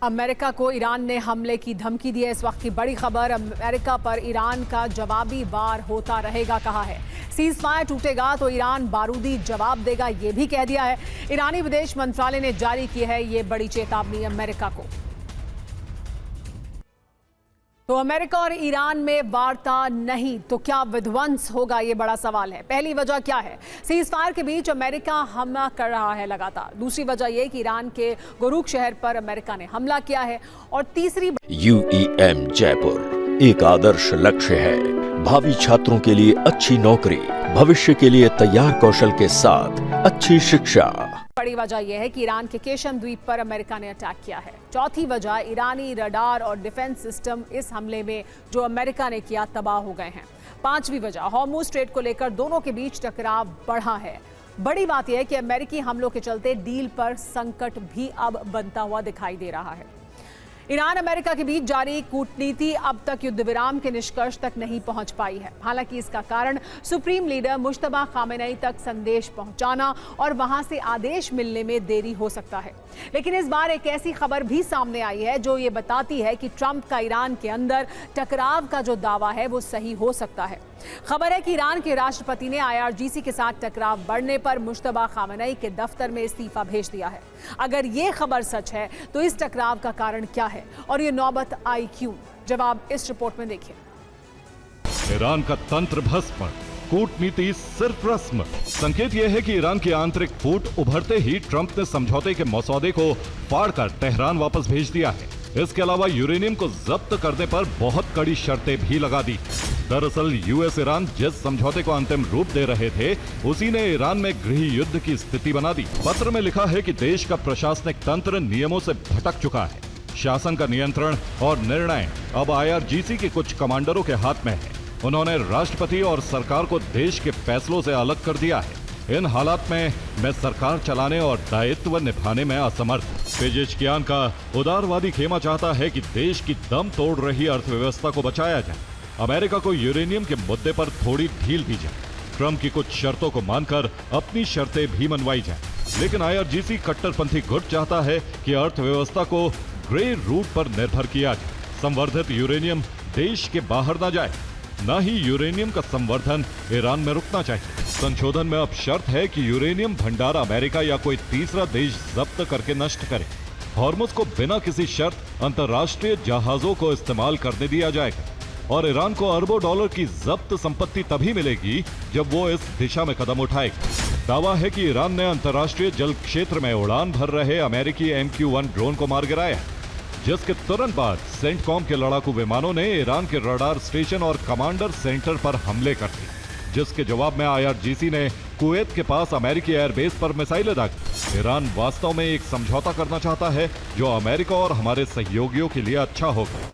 America को Iran ने हमले की धमकी दी है। इस वक्त की बड़ी खबर, अमेरिका पर ईरान का जवाबी वार होता रहेगा कहा है। सीज फायर टूटेगा तो ईरान बारूदी जवाब देगा, ये भी कह दिया है। ईरानी विदेश मंत्रालय ने जारी की है ये बड़ी चेतावनी अमेरिका को। तो अमेरिका और ईरान में वार्ता नहीं तो क्या विध्वंस होगा, ये बड़ा सवाल है। पहली वजह क्या है? सीज फायर के बीच अमेरिका हमला कर रहा है लगातार। दूसरी वजह यह कि ईरान के गुरुक शहर पर अमेरिका ने हमला किया है। और तीसरी UEM जयपुर एक आदर्श लक्ष्य है। भावी छात्रों के लिए अच्छी नौकरी, भविष्य के लिए तैयार कौशल के साथ अच्छी शिक्षा। बड़ी वजह यह है कि ईरान के केशन द्वीप पर अमेरिका ने अटैक किया है। चौथी वजह, ईरानी रडार और डिफेंस सिस्टम इस हमले में जो अमेरिका ने किया तबाह हो गए हैं। पांचवी वजह, हॉर्मुज़ स्ट्रेट को लेकर दोनों के बीच टकराव बढ़ा है। बड़ी बात यह है कि अमेरिकी हमलों के चलते डील पर संकट भी अब बनता हुआ दिखाई दे रहा है। ईरान अमेरिका के बीच जारी कूटनीति अब तक युद्ध विराम के निष्कर्ष तक नहीं पहुंच पाई है। हालांकि इसका कारण सुप्रीम लीडर मुश्तबा खामेनेई तक संदेश पहुंचाना और वहां से आदेश मिलने में देरी हो सकता है। लेकिन इस बार एक ऐसी खबर भी सामने आई है जो ये बताती है कि ट्रंप का ईरान के अंदर टकराव का जो दावा है वो सही हो सकता है। खबर है कि ईरान के राष्ट्रपति ने IRGC के साथ टकराव बढ़ने पर मुश्तबा खामेनेई के दफ्तर में इस्तीफा भेज दिया है। अगर ये खबर सच है तो इस टकराव का कारण क्या है और ये नौबत आई क्यों? जवाब इस रिपोर्ट में देखिए। ईरान का तंत्र भस्म, कूटनीति सिर्फ रस्म। संकेत यह है कि ईरान की आंतरिक फूट उभरते ही ट्रंप ने समझौते के मसौदे को फाड़कर तेहरान वापस भेज दिया है। इसके अलावा यूरेनियम को जब्त करने पर बहुत कड़ी शर्तें भी लगा दी। दरअसल US ईरान जिस समझौते को अंतिम रूप दे रहे थे उसी ने ईरान में गृह युद्ध की स्थिति बना दी। पत्र में लिखा है कि देश का प्रशासनिक तंत्र नियमों से भटक चुका है। शासन का नियंत्रण और निर्णय अब IRGC के कुछ कमांडरों के हाथ में है। उन्होंने राष्ट्रपति और सरकार को देश के फैसलों से अलग कर दिया है। इन हालात में मैं सरकार चलाने और दायित्व निभाने में असमर्थ। पेजेशकियान का उदारवादी खेमा चाहता है कि देश की दम तोड़ रही अर्थव्यवस्था को बचाया जाए। अमेरिका को यूरेनियम के मुद्दे पर थोड़ी ढील दी जाए। ट्रंप की कुछ शर्तों को मानकर अपनी शर्तें भी मनवाई जाए। लेकिन IRGC कट्टरपंथी गुट चाहता है कि अर्थव्यवस्था को ग्रे रूट पर निर्भर किया जाए। संवर्धित यूरेनियम देश के बाहर न जाए, न ही यूरेनियम का संवर्धन ईरान में रुकना चाहिए। संशोधन में अब शर्त है कि यूरेनियम भंडार अमेरिका या कोई तीसरा देश जब्त करके नष्ट करे। हॉर्मुज़ को बिना किसी शर्त अंतर्राष्ट्रीय जहाजों को इस्तेमाल करने दिया जाएगा और ईरान को अरबों डॉलर की जब्त संपत्ति तभी मिलेगी जब वो इस दिशा में कदम उठाएगा। दावा है कि ईरान ने अंतर्राष्ट्रीय जल क्षेत्र में उड़ान भर रहे अमेरिकी MQ-1 ड्रोन को मार गिराया, जिसके तुरंत बाद सेंटकॉम के लड़ाकू विमानों ने ईरान के रडार स्टेशन और कमांडर सेंटर पर हमले कर दिए, जिसके जवाब में IRGC ने कुवैत के पास अमेरिकी एयरबेस पर मिसाइलें दागी। ईरान वास्तव में एक समझौता करना चाहता है जो अमेरिका और हमारे सहयोगियों के लिए अच्छा होगा।